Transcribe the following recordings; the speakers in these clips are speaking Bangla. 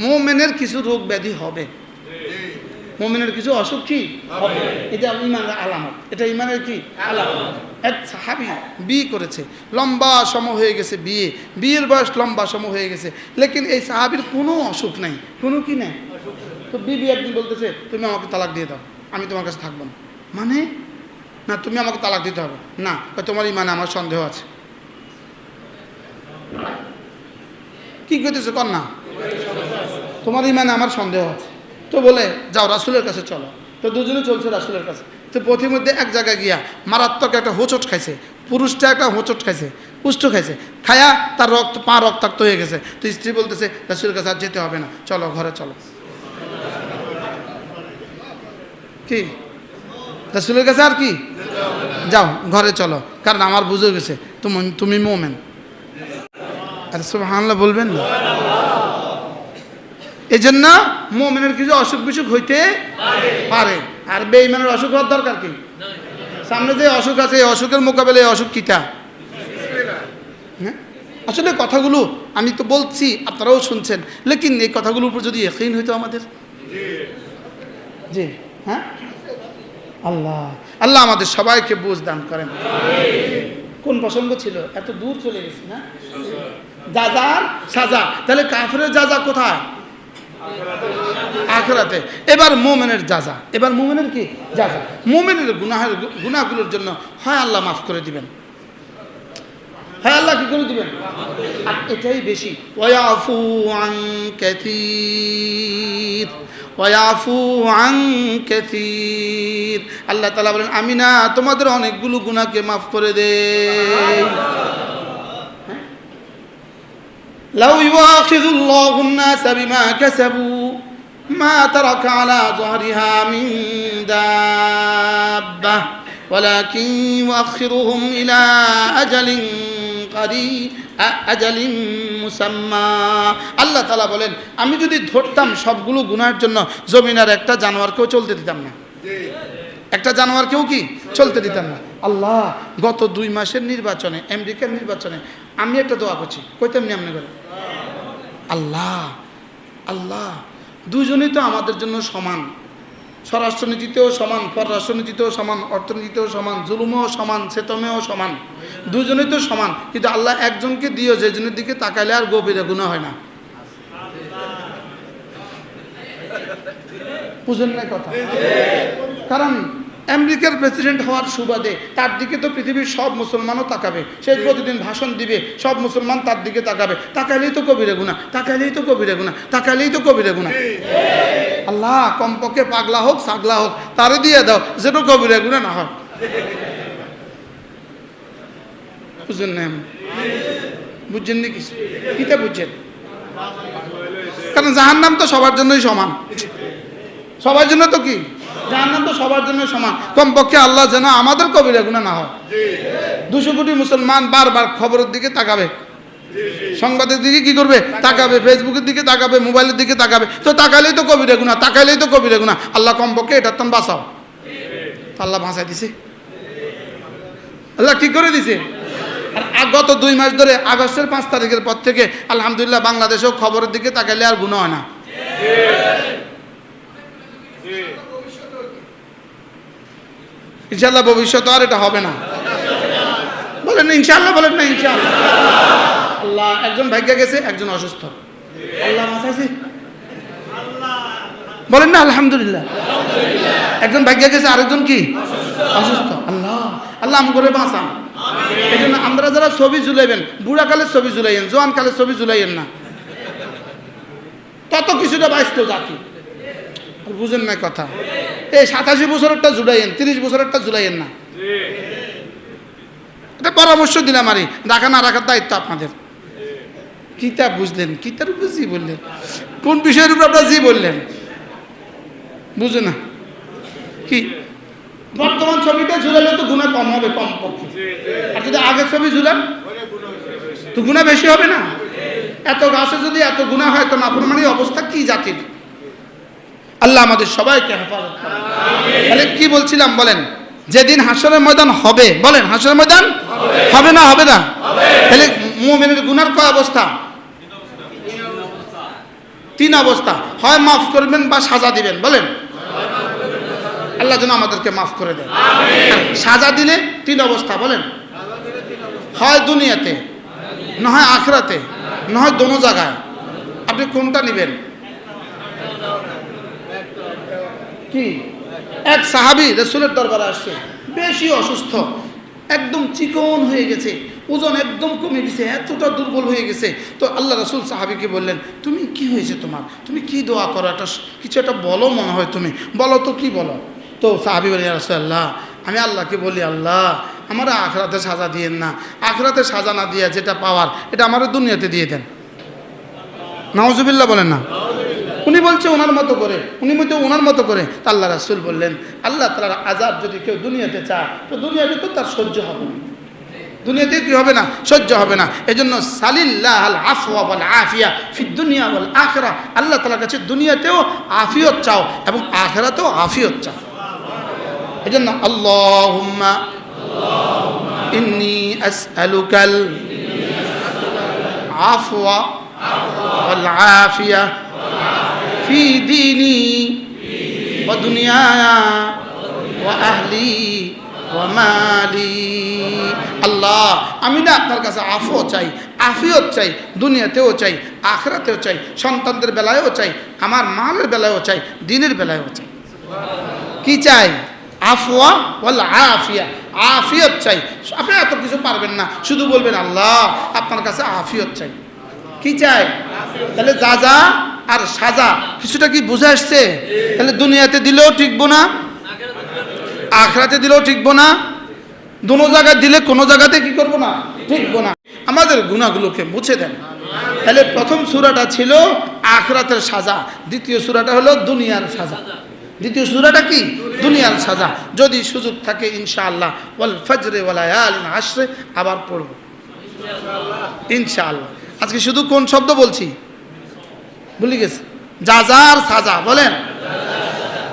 মুমিনের কিছু রোগ ব্যাধি হবে, মুমিনের কিছু অসুখ কি হবে, এটা ঈমানের আলামত, এটা ঈমানের কি আলামত। এক সাহাবী বিয়ে করেছে, লম্বা সময় হয়ে গেছে, বিয়ের বয়স লম্বা সময় হয়ে গেছে, লেকিন এই সাহাবীর কোনো অসুখ নাই, কোনো কি নাই। তো বিবি একদিন বলতেছে তুমি আমাকে তালাক দিয়ে দাও, আমি তোমার কাছে থাকবো না। মানে না, তুমি আমাকে তালাক দিতে হবে না, তোমার ঈমানে আমার সন্দেহ আছে। কি করতেছে কর না, তোমার ঈমানে আমার সন্দেহ আছে। তো বলে যাও রাসূলের কাছে চলো। তো দুজনে চলছে রাসূলের কাছে। তো পথের মধ্যে এক জায়গায় গিয়া মারাত্মক একটা হোঁচট খাইছে, পুরুষটা একটা হোঁচট খাইছে, কুষ্ঠ খাইছে, খায়া তার পা রক্তাক্ত হয়ে গেছে। তো স্ত্রী বলতেছে রাসূলের কাছে আর যেতে হবে না, চলো ঘরে চলো। কি রাসূলের কাছে আর কি যাও ঘরে চলো, কারণ আমার বুঝে গেছে তুমি মুমিন। আর সুবহানাল্লাহ বলবেন না। এই জন্য মুমিনের কিছু অসুখ বিসুখ হইতে পারে, আর বেঈমানের অসুখ হওয়ার দরকার কি? সামনে যে অসুখ আছে এই অসুখের মোকাবেলায় এই অসুখ কিটা? হ্যাঁ, আসলে কথাগুলো আমি তো বলছি, আপনারাও শুনছেন, লেকিন এই কথাগুলোর উপর যদি ইয়াকিন হইতো আমাদের, জি হ্যাঁ, আল্লাহ আল্লাহ আমাদের সবাইকে বুঝ দান করেন। কোন প্রসঙ্গ ছিল? এত দূর চলে গেছি না? যাজার সাজা। তাহলে কাফেরের যাজা কোথায়? আখিরাতে। এবার মুমিনের যাজা, এবার মুমিনের কি যাজা? মুমিনের গুনাহগুলোর জন্য হয় আল্লাহ মাফ করে দিবেন, হয় আল্লাহ কি করে দিবেন, আর এটাই বেশি। ওয়াফু আন কাসীর, ওয়াফু আন কাসীর। আল্লাহ তাআলা বলেন আমি না তোমাদের অনেকগুলো গুনাহকে মাফ করে দেই। লাউ ইউআখিযুল্লাহু আন-নাসা বিমা কাসাবু মা তারাকা আলা যহরিহা মিন দাব্বাহ ওয়ালাকিন ইউআখিরুহুম ইলা আজালিন করিব আজালিন মুসাম্মা। আল্লাহ তাআলা বলেন আমি যদি ধরতাম সবগুলো গুনাহের জন্য জমিনের একটা জানোয়ারকেও চলতে দিতাম না, একটা জানোয়ারকেও কি চলতে দিতাম না। আল্লাহ গত 2 মাসের নির্বাচনে, আমেরিকার নির্বাচনে আমি একটা দোয়া করছি, কইতাম নি আপনি করে, আল্লাহ আল্লাহ দুজনেই তো আমাদের জন্য সমান, স্বরাষ্ট্রনীতিতেও সমান, পররাষ্ট্রনীতিতেও সমান, অর্থনীতিতেও সমান, জুলুমেও সমান, সেতমেও সমান, দুজনেই তো সমান, কিন্তু আল্লাহ একজনকে দিও যে জনের দিকে তাকাইলে আর গভীরে গুনাহ হয় না। বুঝেন না কথা? কারণ আমেরিকার প্রেসিডেন্ট হওয়ার সুবাদে তার দিকে তো পৃথিবীর সব মুসলমানও তাকাবে, সে প্রতিদিন ভাষণ দিবে, সব মুসলমান তার দিকে তাকাবে, তাকাইলেই তো কবিরে গুনাহ, তাকাইলেই তো কবিরে গুনাহ, তাকাইলেই তো কবিরে গুনাহ। আল্লাহ কমপক্ষে পাগলা হোক ছাগলা হোক তারে দিয়ে দাও যেন কবিরে গুনাহ না হয়। বুঝেন না? বুঝছেন না কিছু? কিটা বুঝছেন? কারণ জাহান্নাম তো সবার জন্যই সমান, সবার জন্য তো কি জাহান্নাম তো সবার জন্য সমান। কমপক্ষে আল্লাহ যেন আমাদের কবিরা গুনাহ না হয়। 200 কোটি মুসলমান বারবার খবরের দিকে তাকাবে, সংবাদের দিকে কি করবে তাকাবে, ফেসবুকের দিকে তাকাবে, মোবাইলের দিকে তাকাবে, তো তাকালেই তো কবিরা গুনাহ, তাকালেই তো কবিরা গুনাহ। আল্লাহ কমপক্ষে এটার তো বাঁচাও। আল্লাহ বাঁচাই দিছে, আল্লাহ কি করে দিছে। আর গত 2 মাস ধরে আগস্টের 5 তারিখের পর থেকে আলহামদুলিল্লাহ বাংলাদেশেও খবরের দিকে তাকাইলে আর গুনাহ হয় না। ইনশাআল্লাহ ভবিষ্যতে আর এটা হবে না। বলেন ইনশাআল্লাহ, বলেন না ইনশাআল্লাহ। আল্লাহ একজন ভাগ্যে গেছে, একজন অসুস্থ, আল্লাহ বাঁচাইছে, বলেন না আলহামদুলিল্লাহ। একজন ভাগ্যে গেছে, আরেকজন কি অসুস্থ। আল্লাহ আল্লাহ আমগরে বাঁচান। এই জন্য আমরা যারা ছবি ঝুলাইবেন, বুড়াকালের ছবি ঝুলাইয়েন, জোয়ানকালের ছবি ঝুলাইয়েন না, তত কিছুটা বাঁচতো জাতি। বুঝেন না কথা? এই 87 বছরেরটা ঝুলাইয়েন, 30 বছরেরটা ঝুলাইয়েন না। এটা পরামর্শ দিলাম, আরে রাখা না রাখার দায়িত্ব আপনাদের। কিতা বুঝলেন? কিতার উপরে জি বললেন, কোন বিষয়ের উপর আপনারা জি বললেন বুঝে না কি? বর্তমান ছবিটা ঝুলালে তো গুনাহ কম হবে কম পক্ষে, আর যদি আগের ছবি ঝুলান তো গুনাহ বেশি হবে না? এত গাছে যদি এত গুনাহ হয় তো নাফরমানির অবস্থা কি জাতির? আল্লাহ আমাদের সবাইকে হেফাজত করেন। তাহলে কি বলছিলাম বলেন? যেদিন হাসরের ময়দান হবে, বলেন হাসরের ময়দান হবে না হবে না? তাহলে মুমিনের গুনার কয় অবস্থা? তিন অবস্থা, হয় মাফ করবেন বা সাজা দিবেন। বলেন, আল্লাহ যেন আমাদেরকে মাফ করে দেন। সাজা দিলে তিন অবস্থা, বলেন, হয় দুনিয়াতে, না হয় আখিরাতে, না হয় দোনো জায়গায়। আপনি কোনটা নেবেন? কি? এক সাহাবী রাসূলের দরবারে আসছে, বেশি অসুস্থ, একদম চিকন হয়ে গেছে, ওজন একদম কমে গেছে, এতটা দুর্বল হয়ে গেছে। তো আল্লাহ রাসূল সাহাবীকে বললেন, তুমি কি হয়েছে তোমার? তুমি কি দোয়া করো? কিছু একটা বলো, মনে হয় তুমি বলো তো, কি বলো? তো সাহাবী বলে, ইয়া রাসূলুল্লাহ, আমি আল্লাহকে বলি, আল্লাহ আমার আখিরাতে সাজা দিয়েন না, আখিরাতে সাজা না দিয়ে যেটা পাওয়ার এটা আমার দুনিয়াতে দিয়ে দেন। নাউজুবিল্লাহ বলেন না। উনি বলছে ওনার মতো করে, উনি বলছে ওনার মতো করে। তা আল্লাহ রাসূল বললেন, আল্লাহ তাআলার আযাব যদি কেউ দুনিয়াতে চায়, তো দুনিয়াতে তো তার সহ্য হবে না, দুনিয়াতে কি হবে না? সহ্য হবে না। এজন্য সালিল্লাহুল আফওয়া ওয়াল আফিয়া ফিদ দুনিয়া ওয়াল আখিরা, আল্লাহ তাআলার কাছে দুনিয়াতেও আফিয়ত চাও এবং আখিরাতেও আফিয়ত চাও। এজন্য আল্লাহুম্মা ইন্নী আসআলুকাল আফওয়া ওয়াল আফিয়া ফি দীনি ওয়া দুনিয়ায়া ওয়া আহলি ওয়া মালি। আল্লাহ, আমি না আপনার কাছে আফও চাই, আফিয়ত চাই, দুনিয়াতেও চাই, আখিরাতেও চাই, সন্তানদের বেলায়ও চাই, আমার মালের বেলায়ও চাই, দিনের বেলায়ও চাই। কি চাই? আফওয়া ওয়াল আফিয়া, আফিয়ত চাই। আপনি এত কিছু পারবেন না, শুধু বলবেন আল্লাহ আপনার কাছে আফিয়ত চাই। কি চাই? তাহলে যা আর সাজা কিছুটা কি বুঝে আসছে? তাহলে দুনিয়াতে দিলেও টিকবো না, আখিরাতে দিলেও টিকবো না, দোনো জায়গায় দিলে কোনো জায়গাতে কি করবো না? টিকবো না। আমাদের গুনাহগুলোকে মুছে দেন। তাহলে প্রথম সূরাটা ছিল আখিরাতের সাজা, দ্বিতীয় সূরাটা হলো দুনিয়ার সাজা। দ্বিতীয় সূরাটা কি? দুনিয়ার সাজা। যদি সুযোগ থাকে ইনশাআল্লাহ ওয়াল ফজরে ওয়া লায়ালিন আশরে আবার পড়ব ইনশাআল্লাহ। আজকে শুধু কোন শব্দ বলছি ভুলে গেছি? জাজার সাজা। বলেন,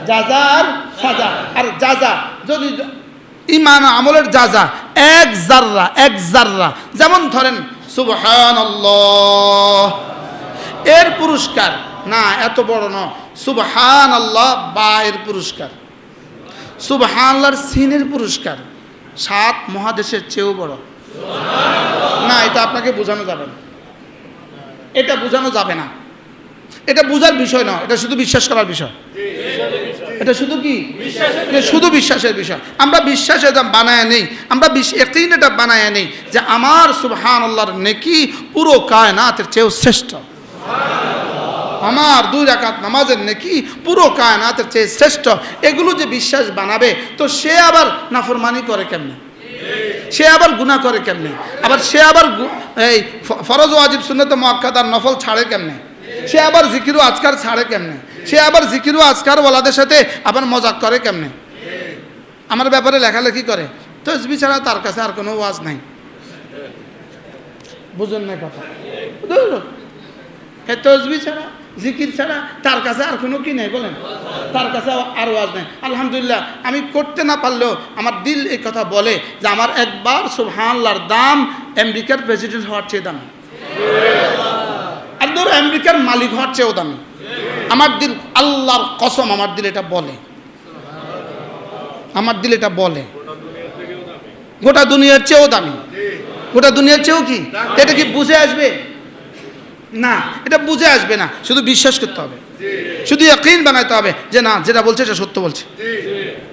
জাজার সাজা। আর জাজা যদি ঈমান আমলের জাজা এক জাররা, যেমন ধরেন সুবহানাল্লাহ, এর পুরস্কার না এত বড় না, সুবহানাল্লাহ বা এর পুরস্কার, সুবহানাল্লাহর সিনের পুরস্কার 7 মহাদেশের চেয়েও বড়। না, এটা আপনাকে বোঝানো যাবে না, এটা বোঝানো যাবে না, এটা বোঝার বিষয় না, এটা শুধু বিশ্বাস করার বিষয়। এটা শুধু কি? এটা শুধু বিশ্বাসের বিষয়। আমরা বিশ্বাস এটা বানায় নেই, আমরা ইয়াকিন এটা বানায় নেই যে আমার সুবহানাল্লাহর নেকি পুরো কায়নাতের চেয়েও শ্রেষ্ঠ, আমার 2 রাকাত নামাজের নেকি পুরো কায়নাতের চেয়ে শ্রেষ্ঠ। এগুলো যে বিশ্বাস বানাবে, তো সে আবার নাফরমানি করে কেমনে? সে আবার গুনাহ করে কেমনে? আবার সে আবার এই ফরজ ওয়াজিব সুন্নাত মুআক্কাদা আর নফল ছাড়ে কেমনে? সে আবার জিকির ও আজকার ছাড়ে কেমনে? সে আবার জিকির ও আজকার ওয়ালাদের সাথে আবার মজাক করে কেমনে? আমার ব্যাপারে লেখালেখি করে, তাসবিহ ছাড়া তার কাছে আর কোনো ওয়াজ নাই। বুঝুন না কথা? হে তাসবিহ ছাড়া, জিকির ছাড়া তার কাছে আর কোনো কি নেই? বলেন, তার কাছে আর ওয়াজ নেই। আলহামদুলিল্লাহ, আমি করতে না পারলেও আমার দিল এই কথা বলে যে আমার একবার সুবহানাল্লাহর দাম আমেরিকার প্রেসিডেন্ট হওয়ার চেয়ে দামি, একদম আমেরিকার মালিক হওয়ার চেয়েও দামি। আমার দিল, আল্লাহর কসম, আমার দিল এটা বলে, আমার দিল এটা বলে গোটা দুনিয়ার চেয়েও দামি, গোটা দুনিয়ার চেয়েও কি? এটা কি বুঝে আসবে? না, এটা বুঝে আসবে না। শুধু বিশ্বাস করতে হবে, শুধু ইয়াকিন বানাইতে হবে যে না, যেটা বলছে এটা সত্য বলছে,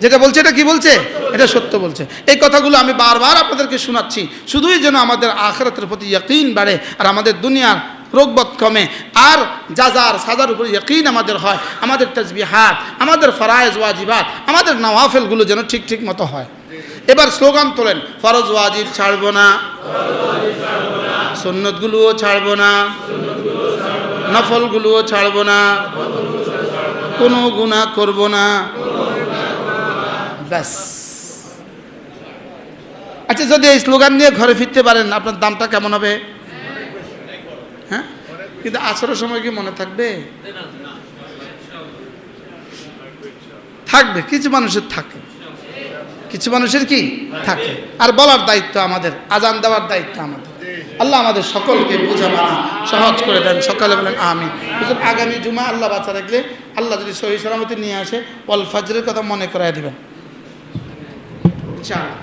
যেটা বলছে এটা কি বলছে? এটা সত্য বলছে। এই কথাগুলো আমি বারবার আপনাদেরকে শোনাচ্ছি, শুধুই যেন আমাদের আখিরাতের প্রতি ইয়াকিন বাড়ে আর আমাদের দুনিয়ার রোগবত কমে আর জাজার সাজার উপর ইয়াকিন আমাদের হয়, আমাদের তাসবিহাত, আমাদের ফরায়েজ ওয়াজিবাত, আমাদের নওয়াফেলগুলো যেন ঠিক ঠিক মতো হয়। এবার স্লোগান তোলেন, ফরজ ওয়াজিব ছাড়বো না, সুন্নতগুলোও ছাড়বো না, নফলগুলোও ছাড়বো না, কোনো গুনাহ করবো না, ব্যাস। আচ্ছা, যদি এই স্লোগান নিয়ে ঘরে ফিরতে পারেন, আপনার দামটা কেমন হবে? হ্যাঁ, কিন্তু আসরের সময় কি মনে থাকবে? থাকবে, কিছু মানুষের থাকে, কিছু মানুষের কি থাকে। আর বলার দায়িত্ব আমাদের, আজান দেওয়ার দায়িত্ব আমাদের। আল্লাহ আমাদের সকলকে বোঝা বানা সহজ করে দেন। সকালে বলেন আমিন। হুজুর আগামী জুমা আল্লাহ বাঁচা রাখলে, আল্লাহ যদি সহি সালামতি নিয়ে আসে, ওয়াল ফাজরের কথা মনে করায় দিবেন ইনশাআল্লাহ।